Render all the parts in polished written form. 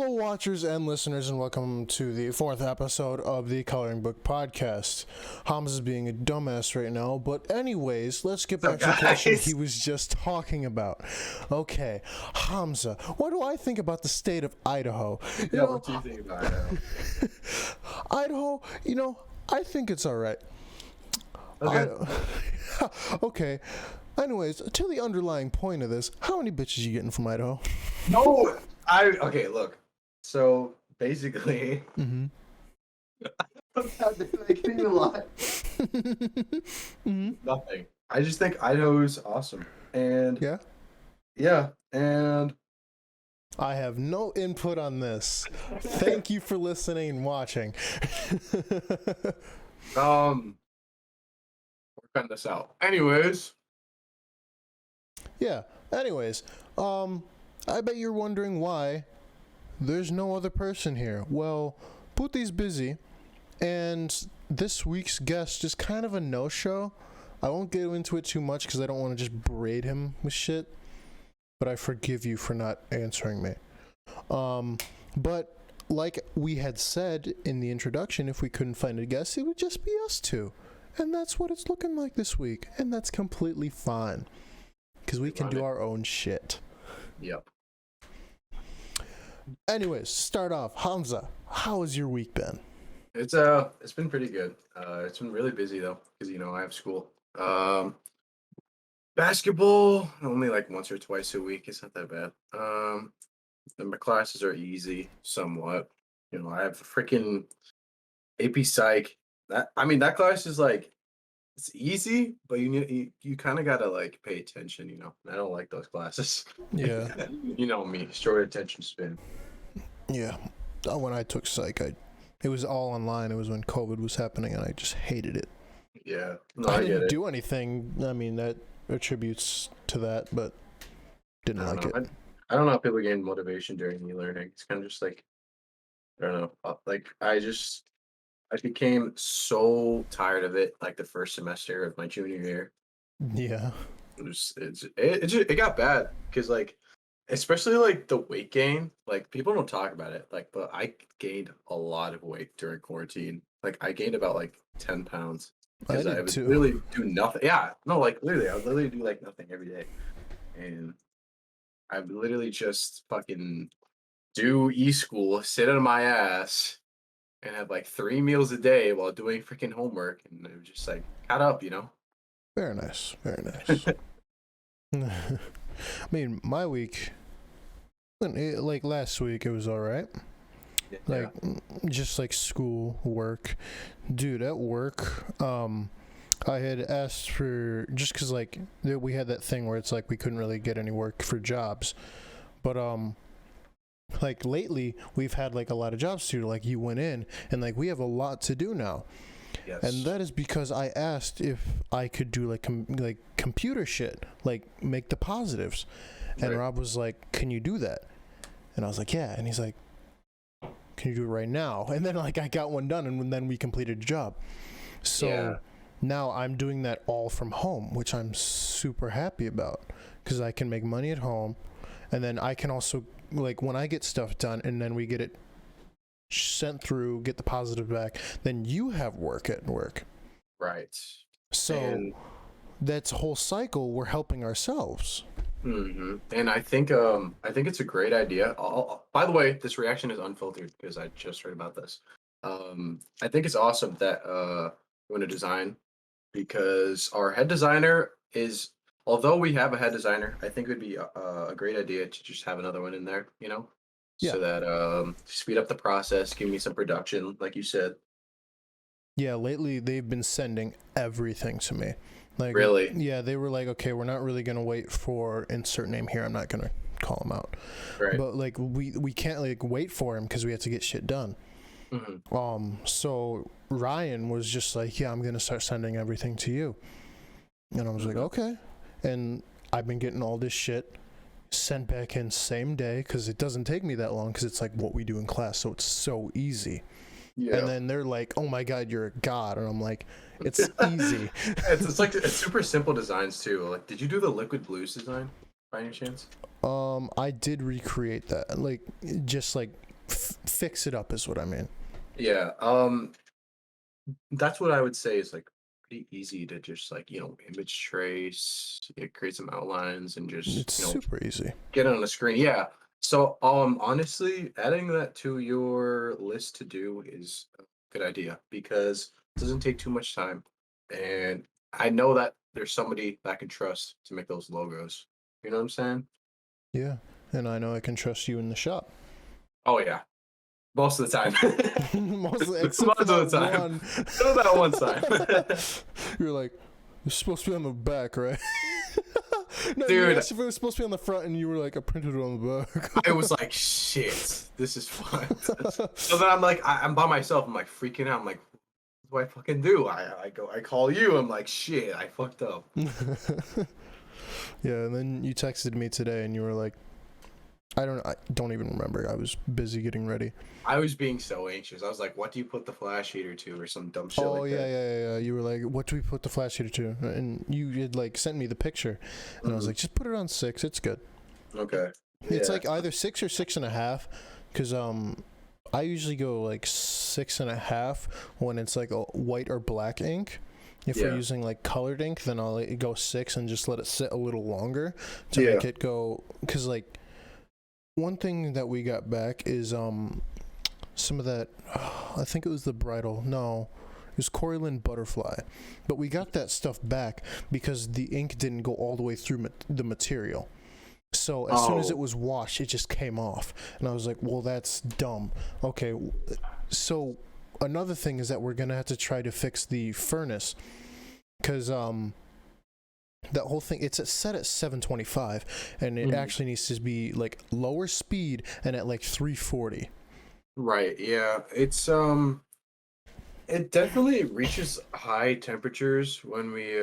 Hello, watchers and listeners, and welcome to the 4th episode of the Coloring Book Podcast. Hamza is being a dumbass right now, but anyways, let's get back to the question he was just talking about. Okay, Hamza, what do I think about the state of Idaho? What do you think about Idaho? Idaho, I think it's alright. Okay. Okay. Anyways, to the underlying point of this, how many bitches you getting from Idaho? No, okay, look. So basically, Mm-hmm. I can't even lie. Nothing. I just think Idaho's awesome, and yeah, and I have no input on this. Thank you for listening and watching. we're cutting this out. Anyways, I bet you're wondering why there's no other person here. Well, Puti's busy, and this week's guest is kind of a no-show. I won't get into it too much because I don't want to just berate him with shit, but I forgive you for not answering me. But like we had said in the introduction, if we couldn't find a guest, it would just be us two. And that's what it's looking like this week, and that's completely fine. Because we can do our own shit. Yep. Anyways, start off. Hamza, how has your week been? It's been pretty good. It's been really busy though, because I have school. Basketball only like once or twice a week. It's not that bad. And my classes are easy, somewhat. I have freaking AP Psych. That class is like, it's easy, but you kind of gotta like pay attention. I don't like those classes. Yeah. You know me, short attention span. Yeah. When I took psych, it was all online. It was when COVID was happening, and I just hated it. Yeah. No, I get didn't it. do anything. I mean, that attributes to that, but didn't I like don't know. it. I don't know how people gain motivation during e-learning. It's kind of just like, I don't know. Like I became so tired of it like the first semester of my junior year. Yeah. It got bad because like, especially like the weight gain, like people don't talk about it, like, but I gained a lot of weight during quarantine. Like I gained about like 10 pounds because I did would too. really do nothing. Yeah, no, like literally, I would literally do like nothing every day, and I would literally just fucking do e-school, sit on my ass, and have like 3 meals a day while doing freaking homework, and it was just like caught up. Very nice. Very nice. I mean, my week, like last week, it was all right. Like, just like school, work. Dude, at work, I had asked for, just because, like, we had that thing where it's like we couldn't really get any work for jobs. But, like, lately, we've had, like, a lot of jobs to do. Like, you went in, and, like, we have a lot to do now. Yes. And that is because I asked if I could do, like, computer shit, like, make the positives. And Right. Rob was like, can you do that? And I was like, yeah. And he's like, can you do it right now? And then, like, I got one done, and then we completed the job. So now I'm doing that all from home, which I'm super happy about because I can make money at home. And then I can also, like, when I get stuff done and then we get it sent through, get the positive back, then you have work at work. Right. So that's a whole cycle. We're helping ourselves. And I think it's a great idea. By the way, this reaction is unfiltered because I just heard about this. I think it's awesome that you want to design because our head designer is, although we have a head designer, I think it would be a great idea to just have another one in there, so that speed up the process, give me some production, like you said. Yeah, lately they've been sending everything to me. Like, really? Yeah, they were like, okay, we're not really gonna wait for insert name here. I'm not gonna call him out. Right. But like, we can't like wait for him because we have to get shit done. So Ryan was just like, yeah, I'm gonna start sending everything to you, and I was like, okay. And I've been getting all this shit sent back in same day because it doesn't take me that long because it's like what we do in class, so it's so easy. Yeah. And then they're like, oh my god, you're a god. And I'm like, it's easy. It's like it's super simple designs too. Like, did you do the liquid blues design by any chance? I did recreate that, like, just like fix it up is what I mean. Yeah. That's what I would say is like pretty easy to just like, image trace, create some outlines and just, It's super easy. get it on the screen. Yeah. So honestly, adding that to your list to do is a good idea because it doesn't take too much time. And I know that there's somebody that I can trust to make those logos. You know what I'm saying? Yeah, and I know I can trust you in the shop. Oh yeah. Most of the time. Mostly, Most except for of the that time. one. Except for that one time. You're like, it's supposed to be on the back, right? No, you Dude. asked if it was supposed to be on the front, and you were like, I printed it on the back. I was like, shit, this is fun. So then I'm like, I'm by myself. I'm like freaking out. I'm like, what do I fucking do? I call you. I'm like, shit, I fucked up. Yeah, and then you texted me today, and you were like, I don't even remember. I was busy getting ready. I was being so anxious. I was like, what do you put the flash heater to, or some dumb shit Oh like yeah, that. yeah. You were like, what do we put the flash heater to? And you had like sent me the picture, and I was like, just put it on 6. It's good. Okay. It's Yeah. like either 6 or 6.5, because I usually go like 6.5 when it's like a white or black ink. If we're Yeah. using like colored ink, then I'll let it go 6 and just let it sit a little longer to Yeah. make it go. Because like one thing that we got back is some of that. I think it was the bridal. No. It was Corylin Butterfly, but we got that stuff back because the ink didn't go all the way through the material. So as soon as it was washed, it just came off, and I was like, "Well, that's dumb." Okay, so another thing is that we're gonna have to try to fix the furnace, because that whole thing, it's set at 725, and it actually needs to be like lower speed and at like 340. Right. Yeah. It's It definitely reaches high temperatures when we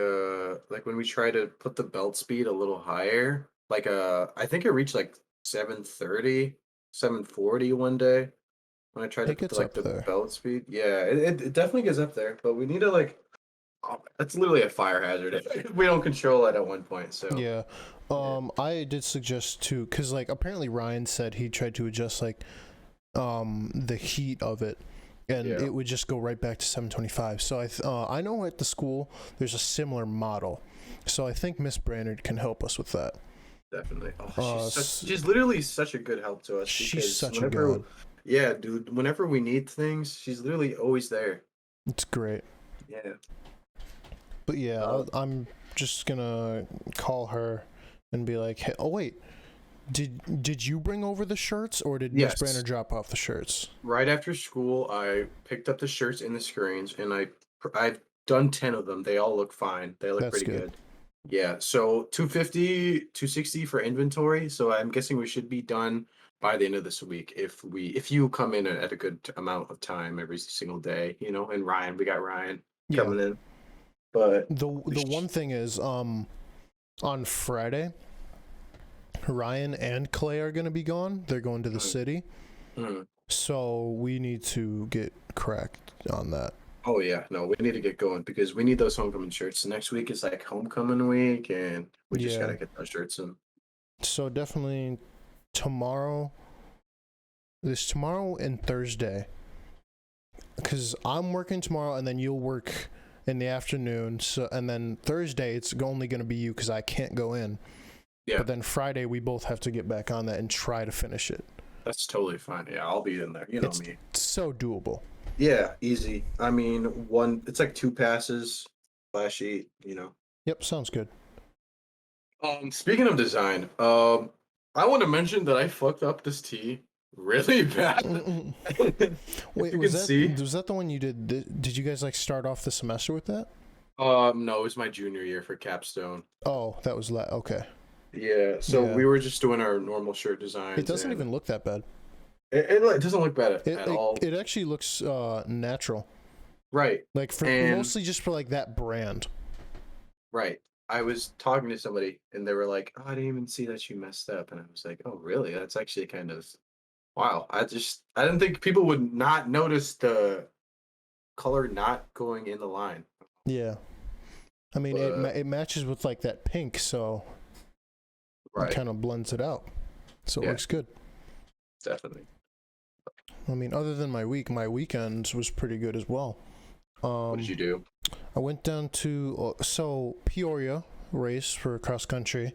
when we try to put the belt speed a little higher. Like I think it reached like 730, 740 one day when I tried to It put gets up the there. belt speed. Yeah, it definitely gets up there, but we need to like that's literally a fire hazard if we don't control it at one point. So Yeah. I did suggest too, because like apparently Ryan said he tried to adjust like the heat of it, and Yeah. it would just go right back to 725. So I know at the school there's a similar model, so I think Miss Brainerd can help us with that. Definitely. Oh, s- she's literally such a good help to us She's because such a whenever, god. yeah, dude, whenever we need things, she's literally always there. It's great. Yeah. But yeah, Uh, I'm just gonna call her and be like, hey, oh wait, did you bring over the shirts, or did Miss Yes. Brainerd drop off the shirts? Right after school, I picked up the shirts and the screens, and I've done 10 of them. They all look fine. They look That's pretty good. good. Yeah, so 250, 260 for inventory. So I'm guessing we should be done by the end of this week if you come in at a good amount of time every single day, and Ryan, we got Ryan Yeah. coming in. But The one thing is, on Friday, Ryan and Clay are gonna be gone. They're going to the city, Mhm. so we need to get cracked on that. Oh yeah, no, we need to get going because we need those homecoming shirts. Next week is like homecoming week, and we just Yeah. gotta get those shirts in. So definitely tomorrow. This tomorrow and Thursday, because I'm working tomorrow, and then you'll work in the afternoon. So and then Thursday it's only gonna be you because I can't go in. Yeah. But then Friday we both have to get back on that and try to finish it. That's totally fine. Yeah, I'll be in there. You know It's me. so doable. Yeah, easy. I mean, it's like 2 passes, flash sheet. Yep, sounds good. Speaking of design, I want to mention that I fucked up this tee really bad. Wait, you was can that see. was that the one you did? Did you guys like start off the semester with that? No, it was my junior year for capstone. Oh, that was okay. Yeah, so Yeah. we were just doing our normal shirt designs. It doesn't and even look that bad. it doesn't look bad It at all. it actually looks natural. Right. Like for And- mostly just for like that brand. Right. I was talking to somebody and they were like, "Oh, I didn't even see that you messed up." And I was like, "Oh, really? That's actually kind of wow." I didn't think people would not notice the color not going in the line. Yeah. I mean, But- it matches with like that pink, so Right. it kind of blends it out. So it Yeah. looks good. Definitely. I mean, other than my weekend was pretty good as well. What did you do? I went down to Peoria race for cross country.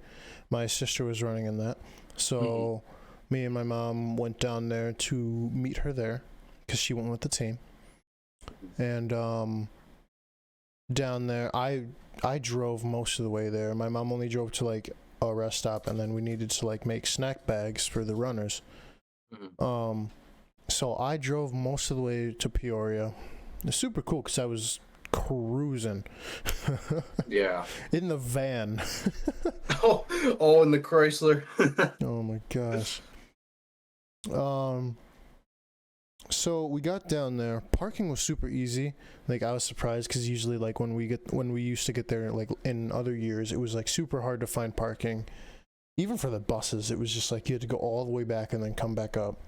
My sister was running in that, so me and my mom went down there to meet her there because she went with the team. And down there, I drove most of the way there. My mom only drove to like a rest stop, and then we needed to like make snack bags for the runners. So I drove most of the way to Peoria. It's super cool because I was cruising Yeah. in the van. Oh, in the Chrysler. Oh my gosh. So we got down there. Parking was super easy. Like I was surprised because usually like when we used to get there like in other years, it was like super hard to find parking. Even for the buses, it was just like you had to go all the way back and then come back up.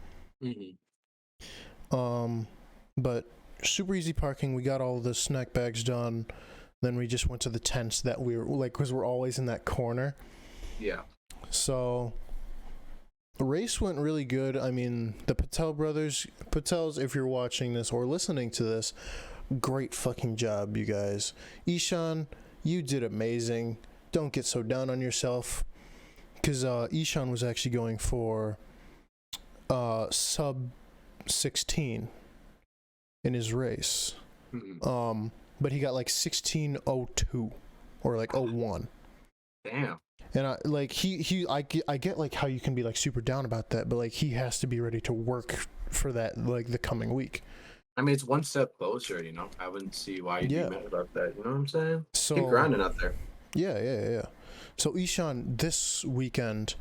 But super easy parking. We got all the snack bags done. Then we just went to the tents that we were like, because we're always in that corner. Yeah. So the race went really good. I mean, the Patels, if you're watching this or listening to this, great fucking job, you guys. Ishan, you did amazing. Don't get so down on yourself. Because Ishan was actually going for sub 16 in his race. But he got like 16:02 or like 01. Damn. And I get like how you can be like super down about that, but like he has to be ready to work for that like the coming week. I mean, it's one step closer, you know. I wouldn't see why you'd be mad about that. You know what I'm saying? So keep grinding out there. Yeah. So Ishan, this weekend,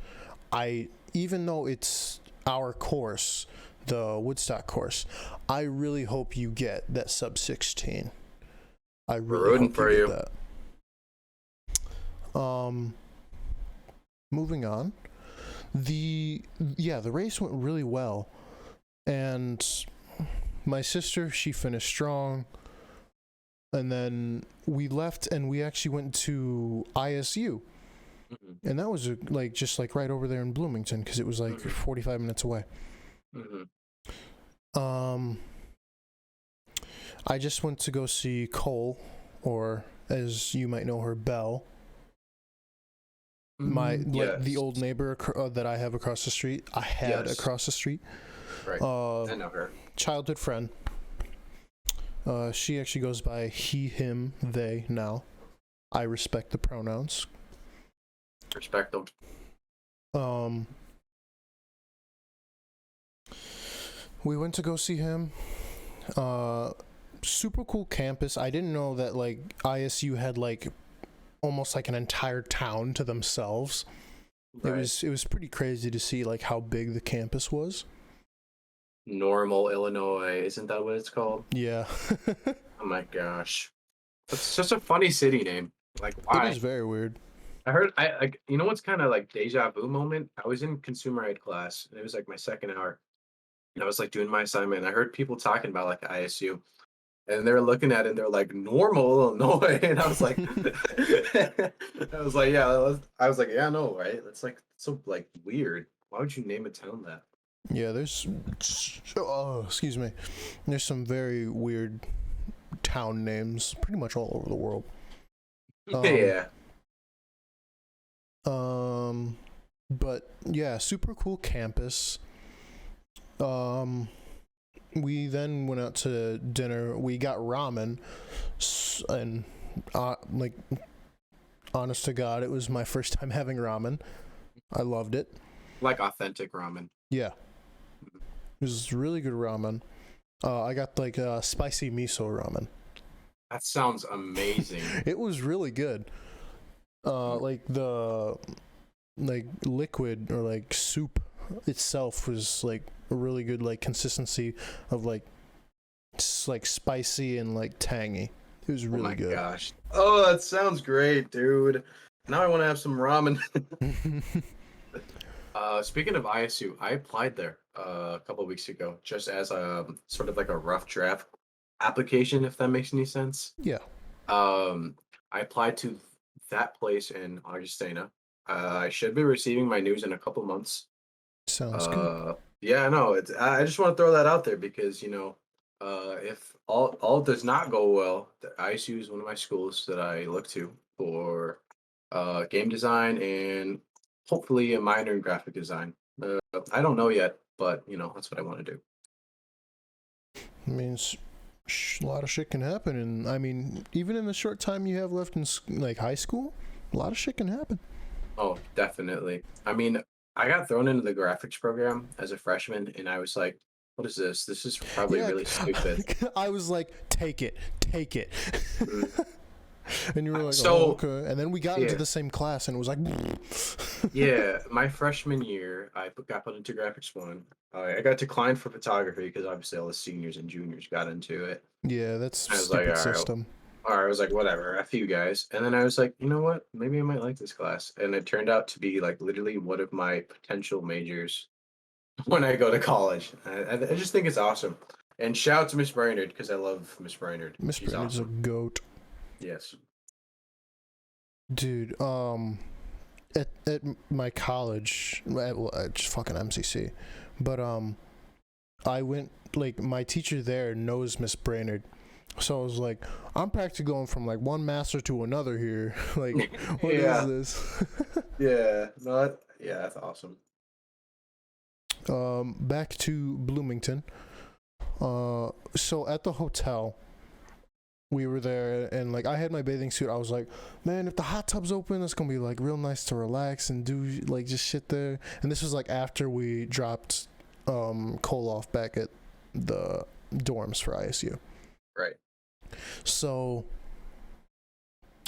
even though it's our course, the Woodstock course, I really hope you get that sub 16. I really hope for you you. get that. Moving on. The race went really well. And my sister, she finished strong. And then we left and we actually went to ISU. And that was like just like right over there in Bloomington because it was like 45 minutes away. I just went to go see Cole, or as you might know her, Belle. Like the old neighbor that I have across the street. I had across the street. Right. I know her. Childhood friend. She actually goes by he, him, they now. I respect the pronouns. Respect them. We went to go see him. Super cool campus. I didn't know that like ISU had like almost like an entire town to themselves. Right. It was pretty crazy to see like how big the campus was. Normal, Illinois, isn't that what it's called? Yeah. Oh my gosh, it's such a funny city name. Like, why? It is very weird. I heard, you know what's kind of like deja vu moment? I was in consumer ed class, and it was like my second hour, and I was like doing my assignment. And I heard people talking about like ISU, and they were looking at it, and they're like, normal Illinois, and I was like, yeah, no, right? That's like so like weird. Why would you name a town that? Yeah, excuse me. There's some very weird town names pretty much all over the world. Yeah. But yeah, super cool campus. We then went out to dinner. We got ramen, and like, honest to God, it was my first time having ramen. I loved it. Like authentic ramen. Yeah. It was really good ramen. I got like spicy miso ramen. That sounds amazing. It was really good. Like the liquid or like soup itself was like a really good like consistency of like spicy and like tangy. It was really good. Oh my gosh. Oh, that sounds great, dude. Now I want to have some ramen. Speaking of ISU, I applied there a couple of weeks ago, just as a sort of like a rough draft application, if that makes any sense. Yeah. I applied to that place in Augustana. I should be receiving my news in a couple months. Sounds good. Yeah, no, it's I just want to throw that out there because if all does not go well, the ISU is one of my schools that I look to for game design and hopefully a minor in graphic design. I don't know yet, but that's what I want to do. I mean, a lot of shit can happen, and I mean, even in the short time you have left in like high school, a lot of shit can happen. Oh, definitely. I mean, I got thrown into the graphics program as a freshman, and I was like, "What is this? This is probably Yeah, really stupid." I was like, take it, Mm. and you were like, oh So okay, and then we got into yeah, the same class, and it was like, yeah. My freshman year, got put into graphics one. I got declined for photography because obviously all the seniors and juniors got into it. yeah, that's I was like, stupid system. all right. I was like, whatever, F you guys. And then I was like, you know what? Maybe I might like this class. And it turned out to be like literally one of my potential majors when I go to college. I just think it's awesome. And shout out to Miss Brainerd because I love Miss Brainerd. Miss She's Brandon's a awesome. goat, Yes. dude. At my college, well, just fucking MCC, but I went like my teacher there knows Miss Brainerd. So I was like, I'm practically going from like one master to another here. Like, what is Yeah. this? Yeah. No. Yeah. That's awesome. Back to Bloomington. So at the hotel, we were there, and like I had my bathing suit. I was like, man, if the hot tub's open, it's gonna be like real nice to relax and do like just shit there. And this was like after we dropped Cole off back at the dorms for ISU. Right. So,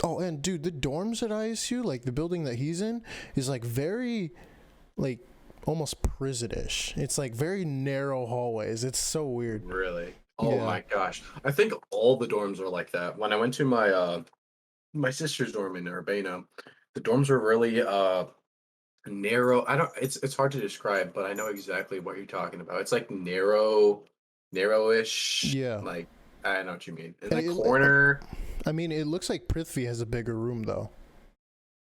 oh, and dude, the dorms at ISU, like the building that he's in, is like very, like almost prison-ish. It's like very narrow hallways. It's so weird. Really. Oh Yeah. my gosh. I think all the dorms are like that. When I went to my sister's dorm in Urbana, the dorms were really narrow. I don't it's hard to describe, but I know exactly what you're talking about. It's like narrowish, Yeah. like I know what you mean. In And the corner. I mean, it looks like Prithvi has a bigger room though.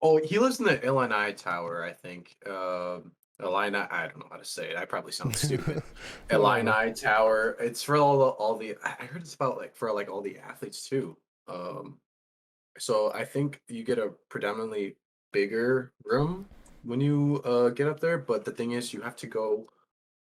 Oh, he lives in the Illini Tower, I think. Illini, I don't know how to say it. I probably sound stupid. Whatever. Illini Tower. It's for all the I heard it's about like for like all the athletes too. Um so I think you get a predominantly bigger room when you get up there, but the thing is you have to go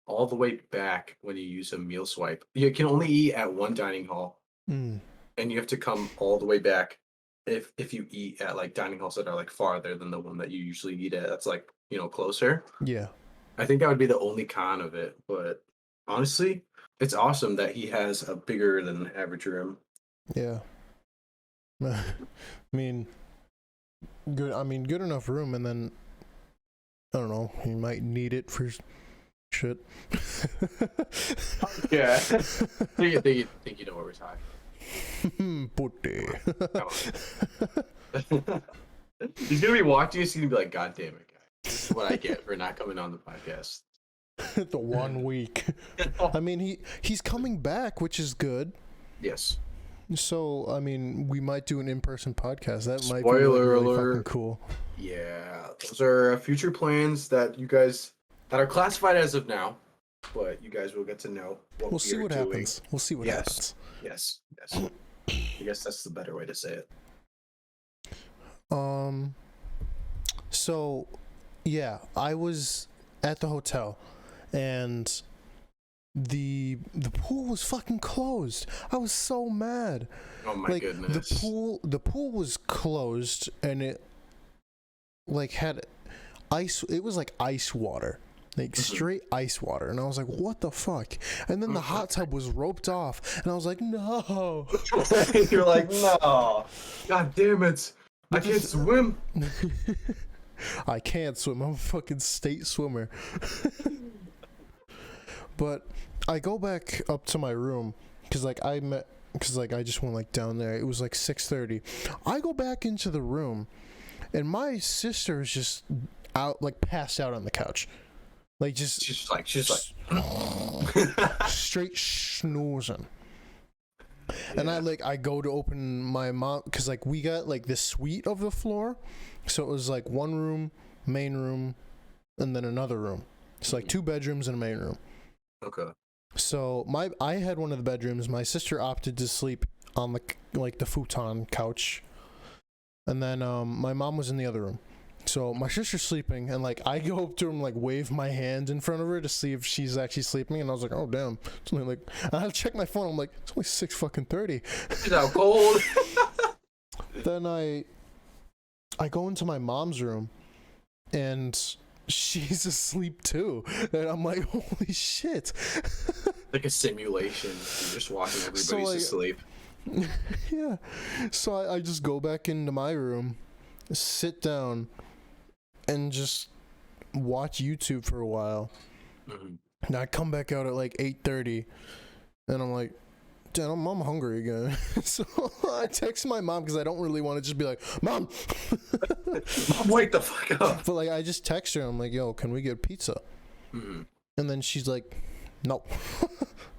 all the way back when you use a meal swipe. You can only eat at one dining hall, Mm, and you have to come all the way back if you eat at like dining halls that are like farther than the one that you usually eat at. That's like closer. yeah. I think that would be the only con of it, but honestly, it's awesome that he has a bigger than average room. Yeah. I mean, good. I mean, good enough room, and then I don't know. You might need it for shit. Yeah. think you know what we're talking Putty. about. Come on. He's gonna be watching this, he's gonna be like, God damn it, guy. This is what I get for not coming on the podcast. The 1 week. I mean, he's coming back, which is good. Yes. So, I mean, we might do an in-person podcast. That might be Spoiler like, really fucking alert. cool. Yeah. Those are future plans that you guys that are classified as of now, but you guys will get to know what We'll we see are what doing. happens. We'll see what Yes. happens. Yes. Yes. I guess that's the better way to say it. So, yeah, I was at the hotel, and the pool was fucking closed. I was so mad. Oh my Like goodness. the pool was closed, and it like had ice. It was like ice water. Like straight ice water, and I was like, "What the fuck?" And then the hot tub was roped off, and I was like, "No!" You're like, no. God damn it. I can't swim. I can't swim. I'm a fucking state swimmer. But I go back up to my room because I just went like down there. It was like 6:30. I go back into the room, and my sister is just out, like passed out on the couch, like just She's like straight snoozing. And I go to open my mom because like we got like this suite of the floor, so it was like one room, main room, and then another room. It's like 2 bedrooms and a main room. Okay. So I had one of the bedrooms. My sister opted to sleep on the futon couch, and then my mom was in the other room. So my sister's sleeping, and like I go up to her and like wave my hand in front of her to see if she's actually sleeping, and I was like, oh damn, it's only like I had to check my phone. I'm like, it's only 6:30. It's out cold. Then I go into my mom's room, and she's asleep too, and I'm like, holy shit. Like a simulation. You're just watching everybody's So, like, asleep. Yeah. So I just go back into my room, sit down, and just watch YouTube for a while. Mm-hmm. And I come back out at like 8:30, and I'm like, damn, I'm hungry again. So I text my mom because I don't really want to just be like, Mom! Mom, wake the fuck up. But like I just text her, I'm like, yo, can we get pizza? Mm-hmm. And then she's like, no.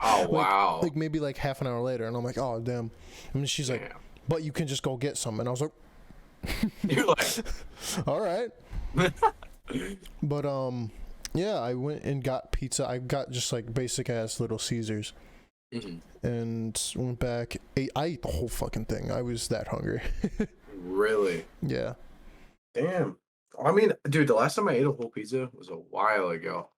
Oh, wow. Like maybe like half an hour later, and I'm like, oh damn. And then she's like, Damn. but you can just go get some. And I was like, You're like, all right. But yeah, I went and got pizza. I got just like basic ass Little Caesars. mm-hmm. And went back. I ate the whole fucking thing. I was that hungry. Really? Yeah. Damn. I mean, dude, the last time I ate a whole pizza was a while ago.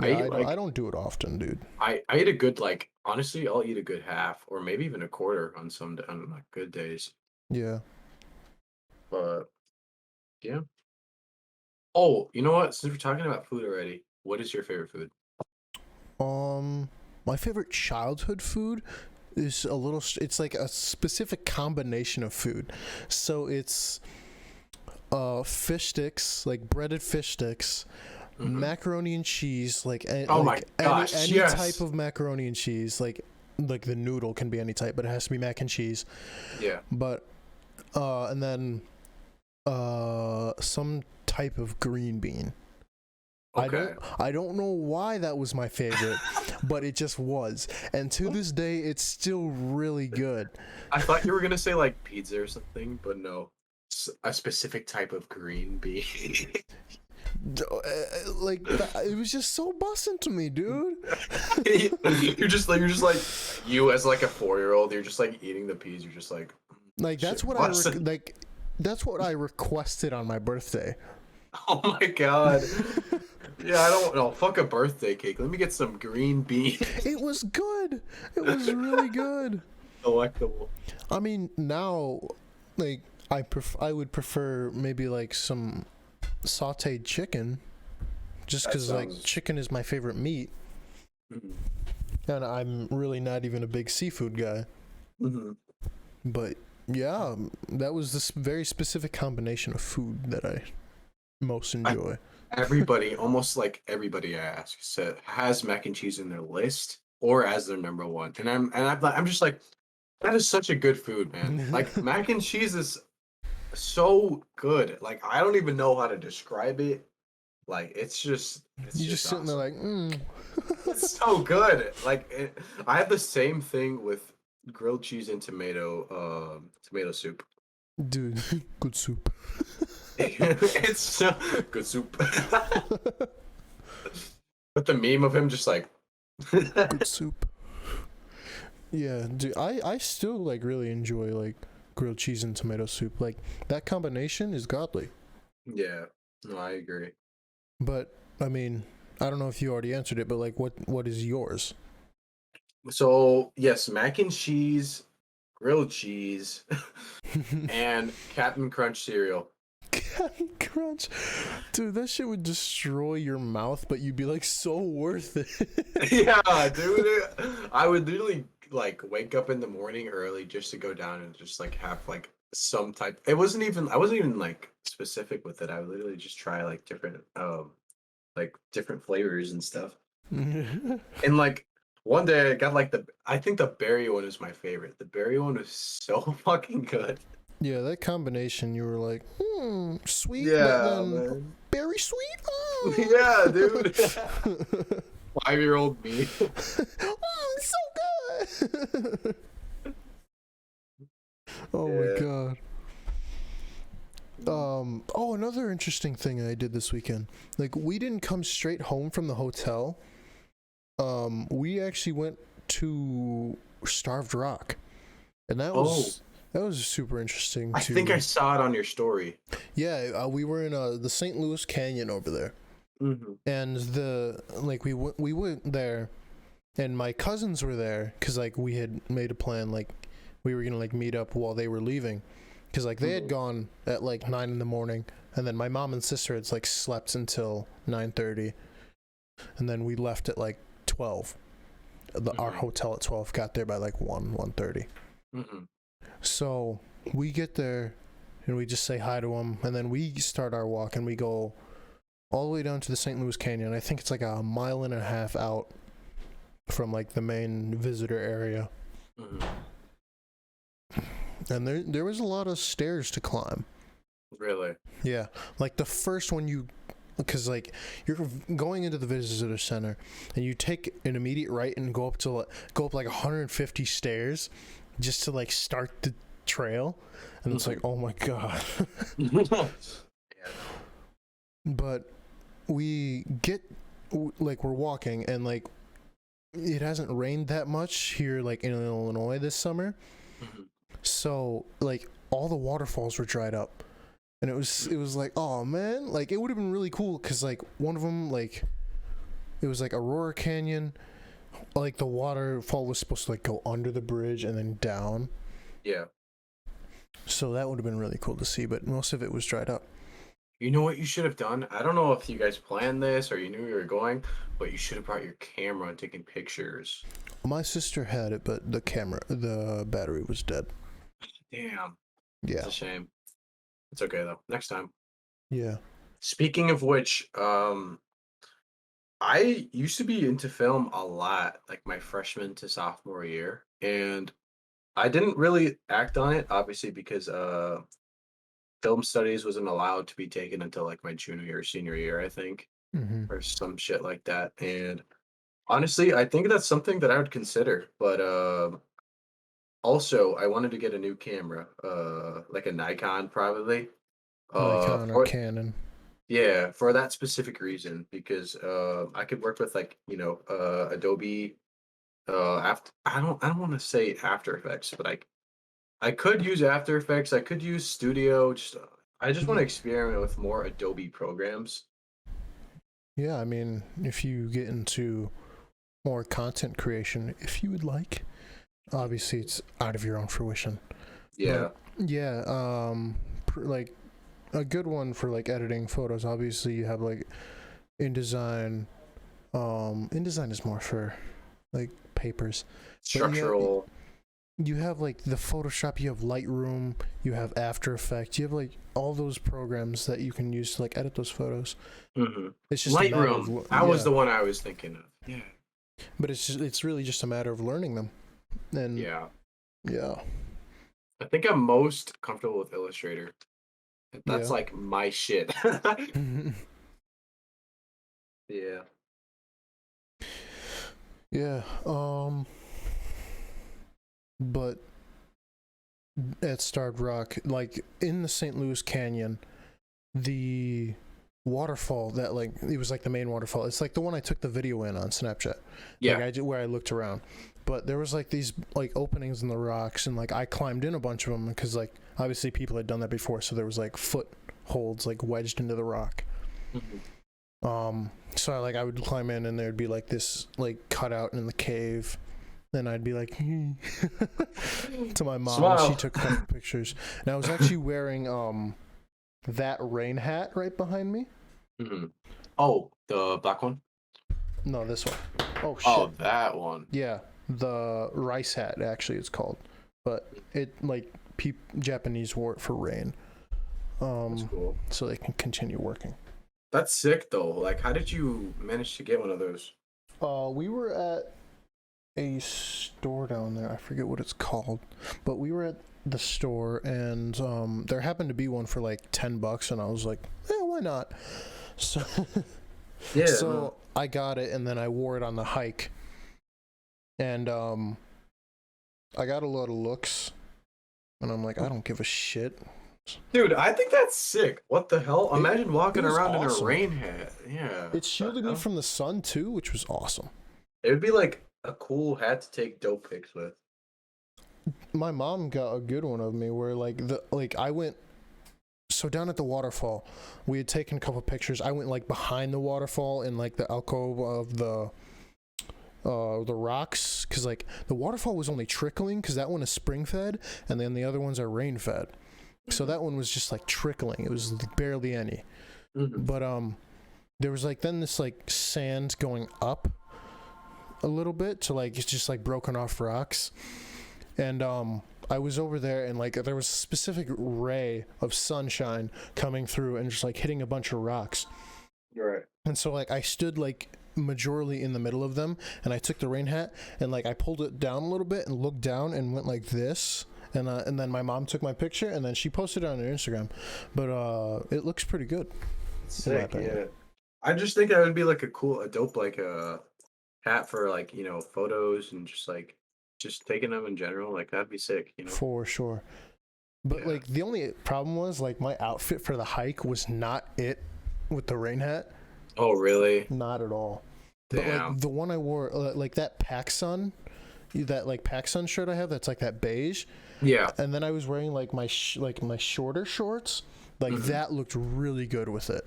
Yeah, I don't do it often, dude. I eat a good, like, honestly, I'll eat a good half or maybe even a quarter on on like good days. Yeah. But yeah. Oh, you know what? Since we're talking about food already, what is your favorite food? My favorite childhood food is it's like a specific combination of food. So it's fish sticks, like breaded fish sticks, macaroni and cheese, like Oh like my gosh, any yes. type of macaroni and cheese, like the noodle can be any type, but it has to be mac and cheese. Yeah. But and then some type of green bean. Okay. I don't know why that was my favorite, but it just was. And to this day, it's still really good. I thought you were gonna say like pizza or something, but no. A specific type of green bean. Like it was just so bussin' to me, dude. you're just like you as like a 4-year-old. You're just like eating the peas. You're just like that's shit, what that's what I requested on my birthday. Oh my god. Yeah, I don't know. Fuck a birthday cake. Let me get some green bean. It was good. It was really good. Delectable. I mean, now, like, I would prefer maybe like some sautéed chicken, just because like chicken is my favorite meat, and I'm really not even a big seafood guy. But yeah, that was this very specific combination of food that I most enjoy. Almost like everybody I ask has mac and cheese in their list or as their number one, and I'm just like, that is such a good food, man. Like mac and cheese is so good. Like I don't even know how to describe it. Like it's just sitting there like, it's so good. Like I have the same thing with grilled cheese and tomato soup. Dude, good soup. It's so good soup. But the meme of him just like good soup. Yeah, dude, I still like really enjoy like grilled cheese and tomato soup. Like that combination is godly. Yeah, no, I agree. But I mean, I don't know if you already answered it, but like what is yours? So yes, mac and cheese, grilled cheese, and Captain Crunch cereal. Captain Crunch, dude, that shit would destroy your mouth, but you'd be like so worth it. Yeah, dude, I would literally like wake up in the morning early just to go down and just like have like some type. I wasn't even like specific with it. I would literally just try like different flavors and stuff. And like one day I got like I think the berry one is my favorite. The berry one is so fucking good. Yeah, that combination, you were like, sweet, Yeah, but then man. berry sweet. Yeah, dude. 5-year-old me. It's so good. Oh Yeah. my god. Oh, another interesting thing I did this weekend. Like, we didn't come straight home from the hotel. We actually went to Starved Rock, and that was super interesting. I think I saw it on your story. Yeah, we were in the St. Louis Canyon over there, and we went there, and my cousins were there because like we had made a plan, like we were gonna like meet up while they were leaving, because like they had gone at like 9 in the morning, and then my mom and sister had like slept until 9:30, and then we left at like 12. Our hotel at 12, got there by like 1:30. So we get there and we just say hi to them, and then we start our walk and we go all the way down to the St. Louis Canyon. I think it's like a mile and a half out from like the main visitor area. And there was a lot of stairs to climb. Really? Yeah, like the first one because like you're going into the visitor center and you take an immediate right and go up like 150 stairs just to like start the trail, and it's like, oh my god. But we get like we're walking and like it hasn't rained that much here like in Illinois this summer, so like all the waterfalls were dried up, and it was like, oh man, like it would have been really cool because like one of them, like it was like Aurora Canyon, like the waterfall was supposed to like go under the bridge and then down. Yeah. So that would have been really cool to see, but most of it was dried up. You know what you should have done? I don't know if you guys planned this or you knew you were going, but you should have brought your camera and taken pictures. My sister had it, but the battery was dead. Damn. Yeah. It's a shame. It's okay though. Next time. Yeah. Speaking of which, I used to be into film a lot, like my freshman to sophomore year, and I didn't really act on it, obviously, because film studies wasn't allowed to be taken until like my junior or senior year, I think, or some shit like that. And honestly, I think that's something that I would consider. But also, I wanted to get a new camera, like a Nikon, probably. Nikon or Canon. Yeah, for that specific reason, because I could work with like Adobe. After I don't want to say After Effects, but I could use After Effects. I could use Studio. I just want to experiment with more Adobe programs. Yeah, I mean, if you get into more content creation, if you would like, obviously it's out of your own fruition. Yeah. But, yeah. Like a good one for like editing photos. Obviously, you have like InDesign. InDesign is more for like papers. Structural. You have like the Photoshop, you have Lightroom, you have After Effects, you have like all those programs that you can use to like edit those photos. It's just Lightroom. That was the one I was thinking of. Yeah. But it's really just a matter of learning them. And yeah. Yeah. I think I'm most comfortable with Illustrator. That's like my shit. Yeah. Yeah. But at Starved Rock, like in the St. Louis Canyon, the waterfall that like it was like the main waterfall. It's like the one I took the video in on Snapchat. Yeah. Like where I looked around. But there was like these like openings in the rocks, and like I climbed in a bunch of them because like obviously people had done that before, so there was like footholds like wedged into the rock. So I would climb in, and there'd be like this like cutout in the cave. Then I'd be like to my mom. Smile. She took a couple pictures, and I was actually wearing that rain hat right behind me. Oh, the black one? No, this one. Oh shit. Oh, that one. Yeah, the rice hat actually it's called, but it like Japanese wore it for rain. That's cool. So they can continue working. That's sick though. Like, how did you manage to get one of those? We were at a store down there. I forget what it's called, but we were at the store, and there happened to be one for like $10, and I was like, why not? So Yeah. So I got it, and then I wore it on the hike, and I got a lot of looks, and I'm like, I don't give a shit. Dude, I think that's sick. What the hell? It, Imagine it walking was around in a awesome. rain hat. Yeah. It The shielded me hell? from the sun too, which was awesome. It would be like a cool hat to take dope pics with. My mom got a good one of me where like I went so down at the waterfall, we had taken a couple pictures. I went like behind the waterfall in like the alcove of the rocks, because like the waterfall was only trickling because that one is spring fed and then the other ones are rain fed, so that one was just like trickling. It was barely any. Mm-hmm. But there was like then this like sand going up a little bit to like it's just like broken off rocks, and I was over there and like there was a specific ray of sunshine coming through and just like hitting a bunch of rocks. You're right. And so like I stood like majorly in the middle of them, and I took the rain hat and like I pulled it down a little bit and looked down and went like this, and then my mom took my picture and then she posted it on her Instagram. But it looks pretty good. Sick, yeah. I just think that would be like a dope like hat for like, photos and just taking them in general. Like that'd be sick. For sure. But Yeah. like the only problem was like my outfit for the hike was not it with the rain hat. Oh, really? Not at all. But Damn. like the one I wore, like that PacSun, that like PacSun shirt I have, that's like that beige. Yeah. And then I was wearing like my shorter shorts. Like Mhm. that looked really good with it.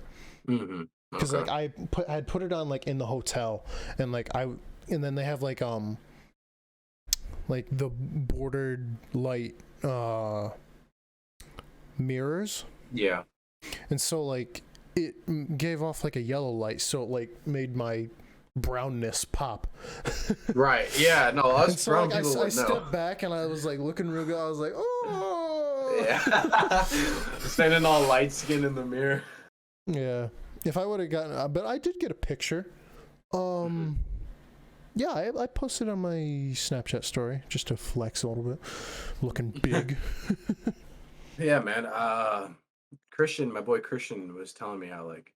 Mm-hmm. Because Okay. like I had put it on like in the hotel, and and then they have like the bordered light mirrors, Yeah. and so like it gave off like a yellow light, so it like made my brownness pop. Right. Yeah. No, us And so brown like people I would know. stepped back and I was like looking real good. I was like, oh Yeah. Standing all light skin in the mirror. yeah. If I would have gotten, but I did get a picture. Yeah, I posted on my Snapchat story just to flex a little bit, looking big. Yeah, man. Christian, my boy Christian was telling me how like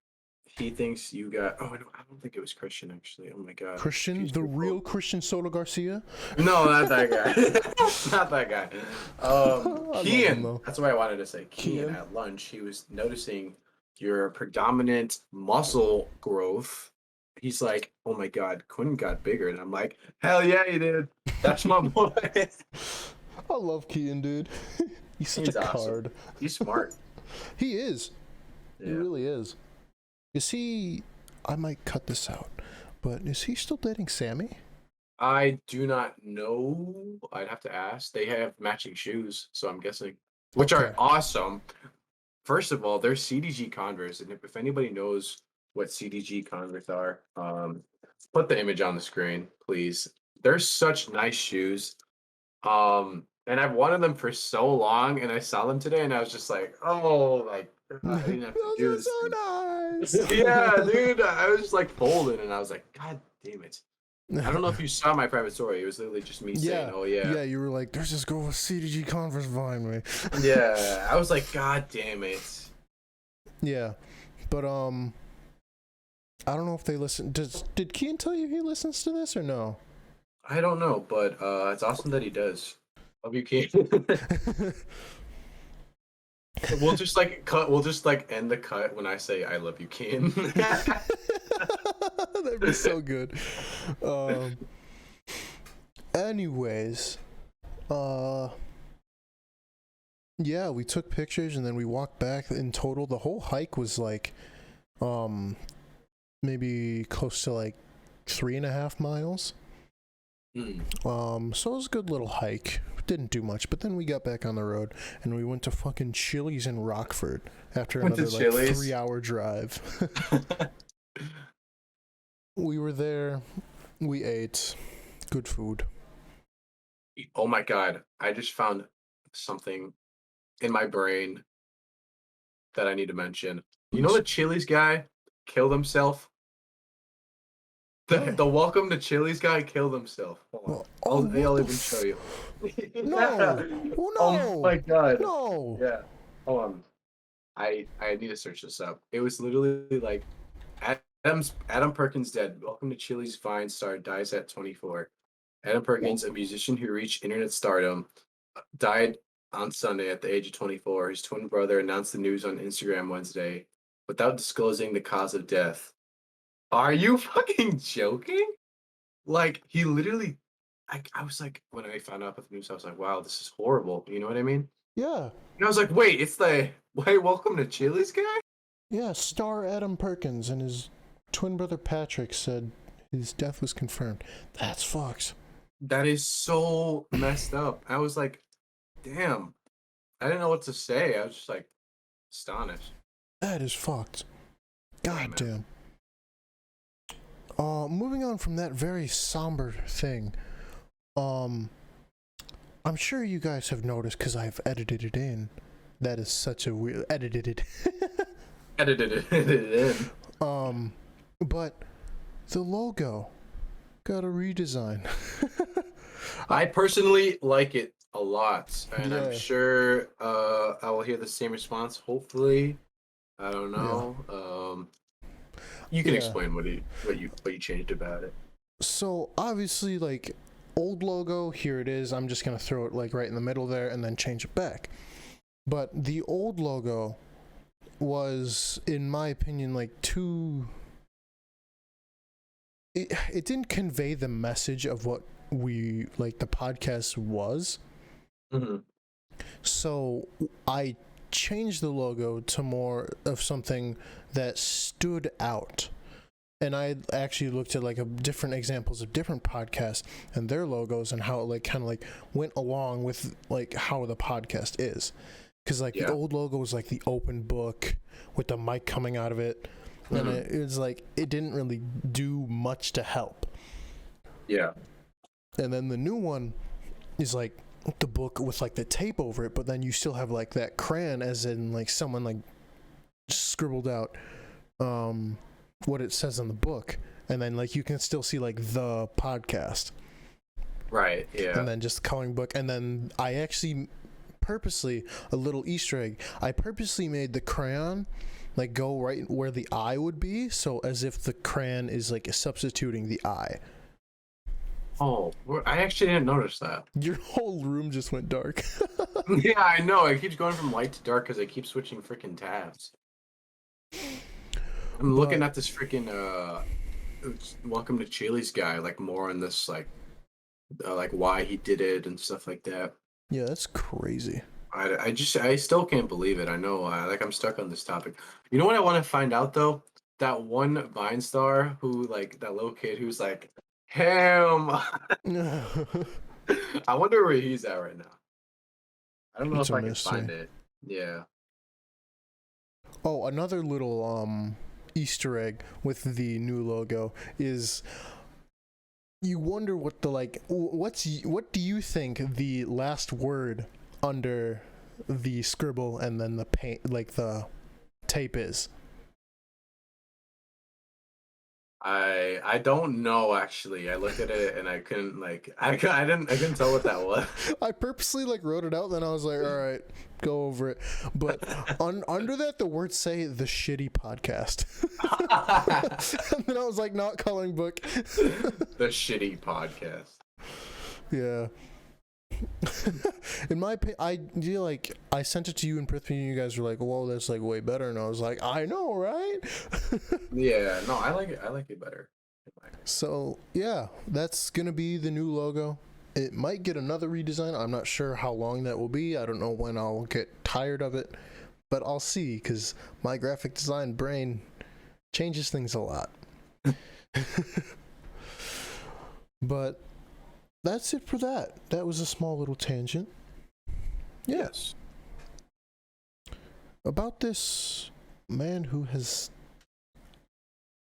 he thinks you got. Oh, no, I don't think it was Christian actually. Oh my god. Christian, He's the too real cool. Christian Soto Garcia. No, not that guy. Not that guy. I love him, Kian. though. That's what I wanted to say. Kian Kian. at lunch, he was noticing your predominant muscle growth. He's like, "Oh my god, Quinn got bigger," and I'm like, "Hell yeah, he did. That's my boy." I love Kian, dude. He's such He's a awesome. card. He's smart. He is. He Yeah. really is. Is he? I might cut this out, but is he still dating Sammy? I do not know. I'd have to ask. They have matching shoes, so I'm guessing, which Okay. are awesome. First of all, they're CDG Converse, and if anybody knows what CDG Converse are, put the image on the screen, please. They're such nice shoes. And I've wanted them for so long, and I saw them today, and I was just like, oh, like I didn't have to do Those this. are so nice. Yeah, dude. I was just like folding, and I was like, God damn it. I don't know if you saw my private story. It was literally just me saying, "Oh yeah, Yeah, you were like, there's this girl with CDG Converse behind me. yeah." I was like, "God damn it!" Yeah, but I don't know if they listen. Did Kian tell you he listens to this or no? I don't know, but it's awesome that he does. Love you, Kate. We'll just like cut. We'll just like end the cut when I say "I love you, Kane." That'd be so good. Anyways, yeah, we took pictures and then we walked back. In total, the whole hike was like, maybe close to like 3.5 miles. So it was a good little hike. Didn't do much, but then we got back on the road and we went to fucking Chili's in Rockford after Went to another like Chili's? 3-hour drive. We were there. We ate good food. Oh my god! I just found something in my brain that I need to mention. You know the Chili's guy killed himself. The welcome to Chili's guy killed himself. Hold on. Well, I'll what even the show you. No. Oh, Oh my god. No. Yeah. Hold on. I need to search this up. It was literally like Adam Perkins dead. Welcome to Chili's Vine star dies at 24. Adam Perkins, a musician who reached internet stardom, died on Sunday at the age of 24. His twin brother announced the news on Instagram Wednesday without disclosing the cause of death. Are you fucking joking? Like, he literally, I was like, when I found out about the news, I was like, wow, this is horrible. You know what I mean? Yeah. And I was like, wait, it's the, wait, welcome to Chili's guy? Yeah, star Adam Perkins and his twin brother Patrick said his death was confirmed. That's fucked. That is so messed up. I was like, damn. I didn't know what to say. I was just like, astonished. That is fucked. Yeah, God damn. Moving on from that very somber thing, I'm sure you guys have noticed because I've edited it in. That is such a weird edited it. Edited it in. But the logo got a redesign. I personally like it a lot, and Yeah. I'm sure I will hear the same response. Hopefully, I don't know. You can Yeah. explain what you changed about it. So obviously, like, old logo, here it is. I'm just gonna throw it like right in the middle there and then change it back. But the old logo was, in my opinion, like too. It didn't convey the message of what we like the podcast was. Mm-hmm. So I changed the logo to more of something that stood out. And I actually looked at like different examples of different podcasts and their logos and how it like kind of like went along with like how the podcast is. Because like the old logo was like the open book with the mic coming out of it. And it was like it didn't really do much to help. Yeah. And then the new one is like the book with like the tape over it, but then you still have like that crayon, as in like someone like scribbled out what it says in the book, and then like you can still see like the podcast. Right. Yeah. And then just the coloring book, and then I actually purposely, a little Easter egg, I purposely made the crayon like go right where the eye would be, so as if the crayon is like substituting the eye. Oh, I actually didn't notice that. Your whole room just went dark. Yeah, I know. It keeps going from light to dark because I keep switching freaking tabs. I'm looking at this freaking welcome to Chili's guy, like more on this like why he did it and stuff like that. Yeah, that's crazy. I still can't believe it. I know, I'm stuck on this topic. You know what I want to find out though? That one Vine star who like that little kid who's like, him. I wonder where he's at right now. I don't know It's if a I can mystery. find it. Yeah. Oh, another little Easter egg with the new logo is you wonder what the like what do you think the last word under the scribble and then the paint like the tape is? I don't know actually. I looked at it and I couldn't I couldn't tell what that was. I purposely like wrote it out, then I was like, all right, go over it. But under that the words say the shitty podcast. And then I was like, not coloring book. The shitty podcast. Yeah. In my opinion, I sent it to you in Prithvi and you guys were like, whoa, that's like way better, and I was like, I know, right? Yeah, no, I like it better. So yeah, that's gonna be the new logo. It might get another redesign. I'm not sure how long that will be. I don't know when I'll get tired of it, but I'll see, because my graphic design brain changes things a lot. But that's it for that. That was a small little tangent. Yes. About this man who has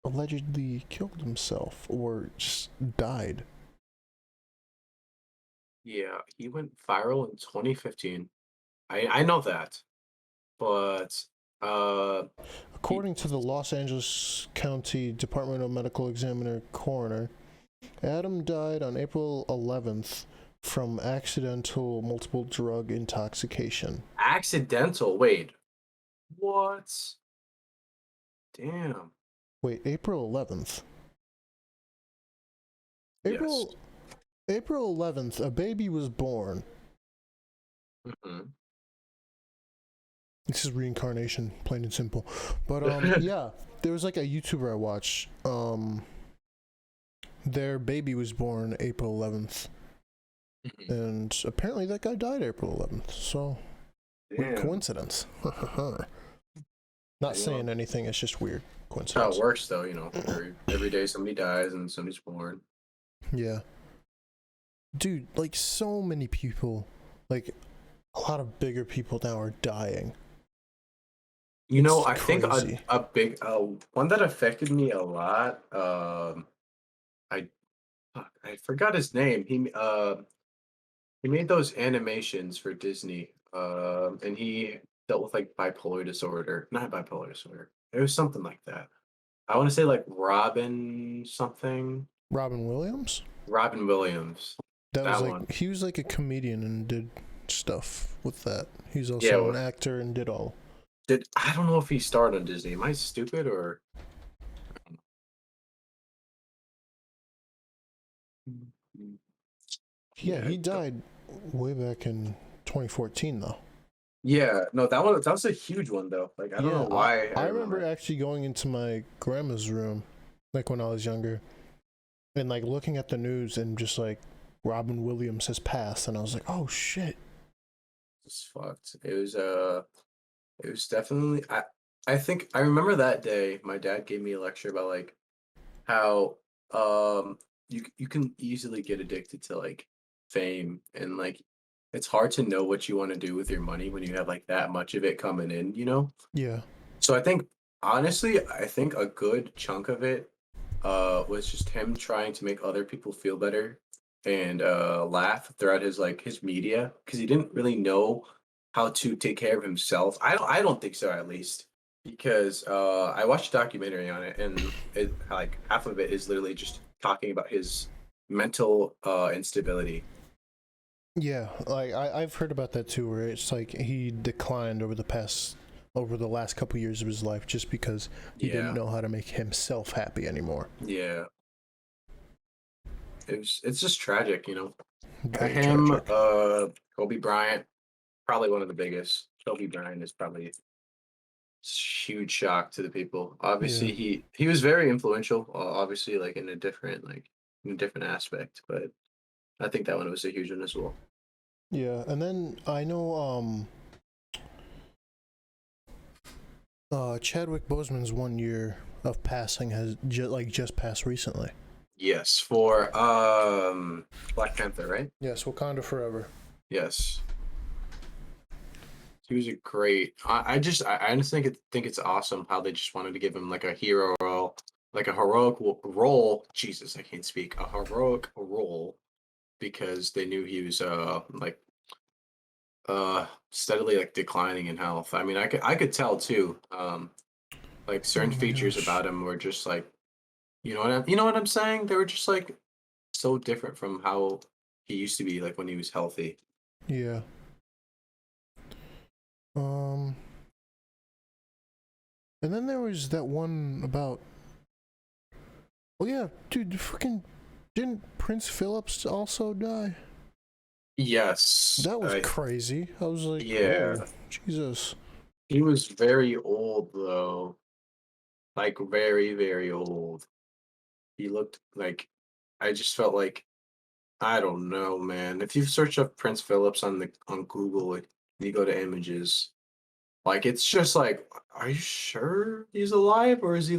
allegedly killed himself or just died. Yeah, he went viral in 2015. I know that. But According to the Los Angeles County Department of Medical Examiner coroner, Adam died on April 11th from accidental multiple drug intoxication. accidental. Wait. What? Damn. Wait, April 11th? Yes. April 11th, a baby was born. Mhm. This is reincarnation, plain and simple. But yeah, there was like a YouTuber I watched. Their baby was born April 11th, Mhm. and apparently that guy died April 11th. So weird Damn. coincidence. Not You know, saying anything. It's just weird that's how it coincidence. works, though. Every day somebody dies and somebody's born. Yeah, dude. Like so many people, like a lot of bigger people now are dying. It's I think crazy. a big one that affected me a lot. I I forgot his name. He made those animations for Disney. And he dealt with like bipolar disorder, not bipolar disorder. It was something like that. I want to say like Robin something. Robin Williams. Robin Williams. That was That like one. he was like a comedian and did stuff with that. He's Yeah. also an actor and did all. I don't know if he starred on Disney. Am I stupid or? Yeah, Yeah. he died way back in 2014 though. Yeah. No, that was a huge one though. Like I don't know Yeah, why I I remember remember. actually going into my grandma's room, like when I was younger, and like looking at the news and just like Robin Williams has passed, and I was like, oh shit. It's fucked. It was definitely I think I remember that day my dad gave me a lecture about like how you can easily get addicted to like fame and like it's hard to know what you want to do with your money when you have like that much of it coming in. Yeah, So I think honestly, I think a good chunk of it was just him trying to make other people feel better and laugh throughout his media because he didn't really know how to take care of himself. I don't think so, at least, because I watched a documentary on it and it like half of it is literally just talking about his mental instability. yeah. Like I've heard about that too, where it's like he declined over the last couple years of his life just because he didn't Yeah, know how to make himself happy anymore. yeah. It's just tragic. Very Him, tragic. Kobe Bryant, probably one of the biggest. Kobe Bryant is probably huge shock to the people. Yeah. Obviously, he was very influential. Obviously, like in a different aspect, but I think that one was a huge one as well. Yeah, and then I know Chadwick Boseman's 1 year of passing has just passed recently. Yes, for Black Panther, right? Yes, Wakanda forever. Yes, he was a great. I honestly think it's awesome how they just wanted to give him like a hero role, like a heroic role. Jesus, I can't speak. A heroic role because they knew he was like steadily like declining in health. I mean, I could tell too. Like Oh certain my features gosh. about him were just like you know what I'm saying? They were just like so different from how he used to be like when he was healthy. Yeah. Um and then there was that one about oh yeah, dude, fucking didn't Prince Phillips also die? Yes. That was crazy. I was like, Yeah. "Whoa, Jesus." He was very old though. Like very, very old. He looked like I just felt like I don't know, man. If you search up Prince Phillips on Google, like, you go to images, like it's just like, are you sure he's alive or is he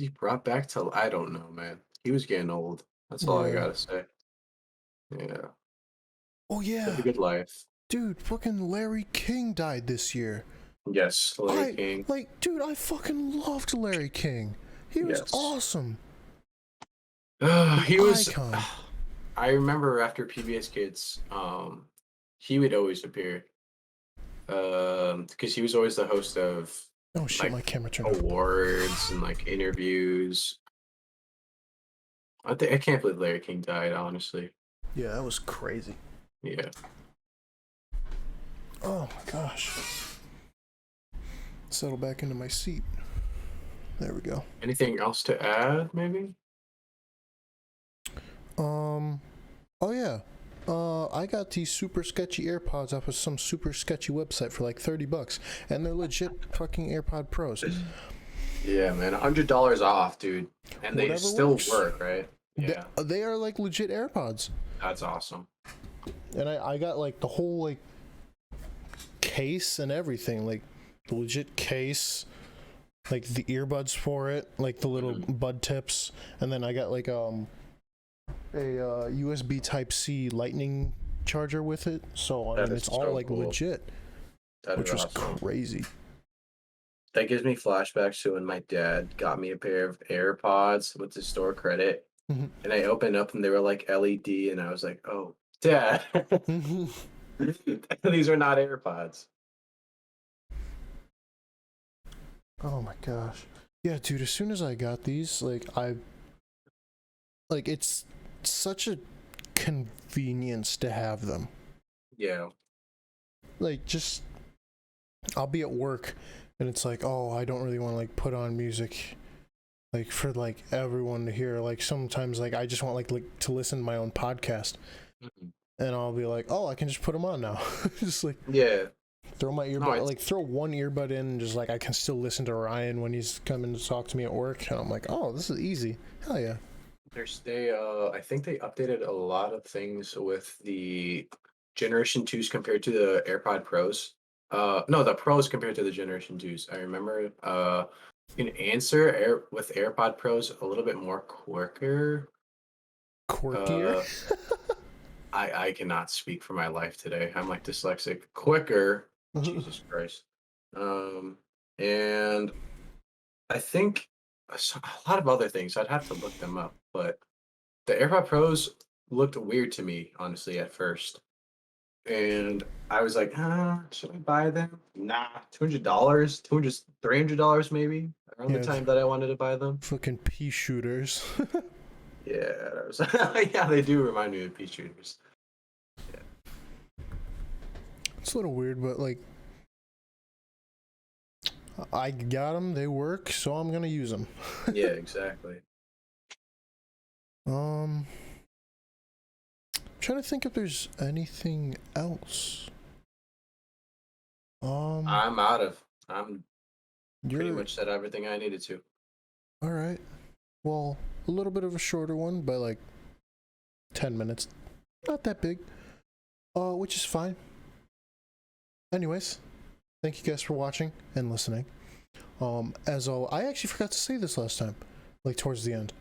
brought back to? I don't know, man. He was getting old. That's all I Yeah. gotta say. Yeah, Oh had a yeah. good life. Dude, fucking Larry King died this year. Yes, Larry I King. like, dude, I fucking loved Larry King. He was Yes. awesome. An He was. icon. I remember after PBS Kids, he would always appear, because he was always the host of Oh shit, like my camera turned off. awards and like interviews. I can't believe Larry King died. Honestly, Yeah, that was crazy. yeah. Oh my gosh. Settle back into my seat. There we go. Anything else to add? Maybe. Um. Oh yeah. I got these super sketchy AirPods off of some super sketchy website for like $30, and they're legit fucking AirPod Pros. Yeah, man, $100 off, dude, and they Whatever still works. work, right? Yeah, They are like legit AirPods. that's awesome. And I got like the whole like case and everything, like the legit case, like the earbuds for it, like the little bud tips, and then I got like a USB Type C Lightning charger with it. So I mean, it's all like cool. legit, That which is was awesome. crazy. That gives me flashbacks to when my dad got me a pair of AirPods with the store credit, Mhm. and I opened up and they were like LED, and I was like, "Oh, Dad, these are not AirPods." Oh my gosh. Yeah, dude, as soon as I got these, it's such a convenience to have them. Yeah, Like, just, I'll be at work and it's like, oh, I don't really want to like put on music like for like everyone to hear. Like sometimes like I just want like to listen to my own podcast, and I'll be like, oh, I can just put them on now. Just like yeah. throw my No, earbud, like throw one earbud in, and just like I can still listen to Ryan when he's coming to talk to me at work, and I'm like, oh, this is easy. Hell yeah. I think they updated a lot of things with the Generation 2s compared to the AirPod Pros. No, the Pros compared to the Generation 2s. I remember you can answer with AirPod Pros a little bit more quicker. Quirkier. Uh, I cannot speak for my life today. I'm like dyslexic. Quicker. Jesus Christ. And I think a lot of other things. I'd have to look them up, but the AirPod Pros looked weird to me, honestly, at first. And I was like, should I buy them? Nah, $200, $300 maybe around the Yeah, time that I wanted to buy them. fucking pea shooters. Yeah, yeah, they do remind me of pea shooters. It's a little weird, but like I got them, they work, so I'm gonna use them. Yeah, exactly. I'm trying to think if there's anything else. I'm pretty You're much said everything I needed to. all right. Well, a little bit of a shorter one by like 10 minutes. Not that big. Which is fine. Anyways, thank you guys for watching and listening. I actually forgot to say this last time, like towards the end.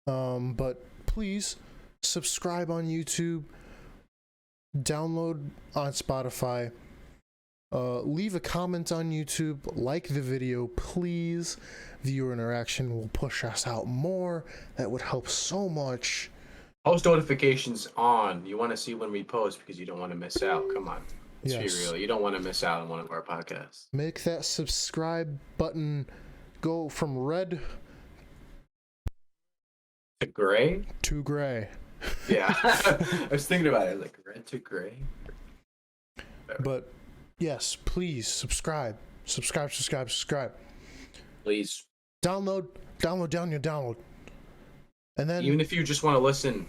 But please subscribe on YouTube, download on Spotify, leave a comment on YouTube, like the video, please. Viewer interaction will push us out more. That would help so much. Post notifications on. You want to see when we post because you don't want to miss out. Come on. Let's be real. You don't want to miss out on one of our podcasts. Make that subscribe button go from red to gray? To gray. Yeah. I was thinking about it. Like red to gray. But yes, please subscribe. Subscribe. Please. Download. And then even if you just want to listen,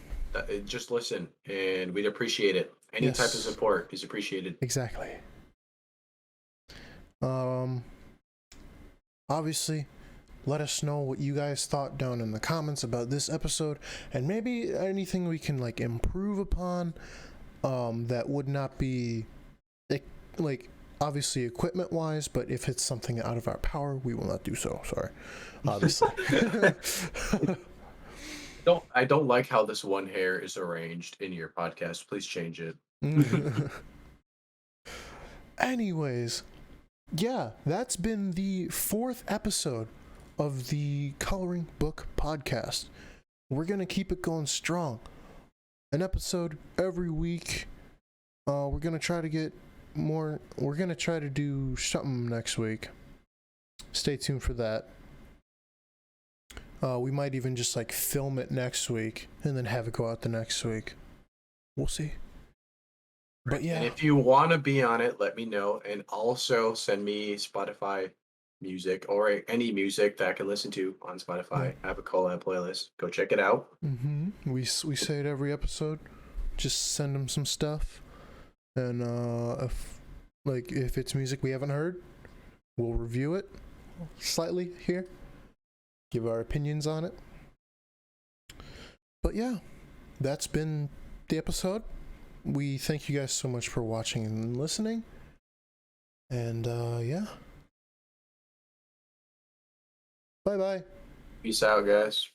just listen, and we'd appreciate it. Any type of support is appreciated. Exactly. Obviously, let us know what you guys thought down in the comments about this episode, and maybe anything we can like improve upon. That would not be like obviously equipment wise, but if it's something out of our power, we will not do so. Sorry. Obviously. I don't like how this one hair is arranged in your podcast. Please change it. Anyways, yeah, that's been the 4th episode of the Coloring Book Podcast. We're gonna keep it going strong. An episode every week. We're gonna try to get more. We're gonna try to do something next week. Stay tuned for that. We might even just like film it next week and then have it go out the next week. We'll see. But yeah. And if you want to be on it, let me know. And also send me Spotify music or any music that I can listen to on Spotify. I have a collab playlist. Go check it out. We say it every episode. just send them some stuff, and if it's music we haven't heard, we'll review it slightly here, give our opinions on it. But yeah, that's been the episode. We thank you guys so much for watching and listening. And yeah. Bye bye. Peace out, guys.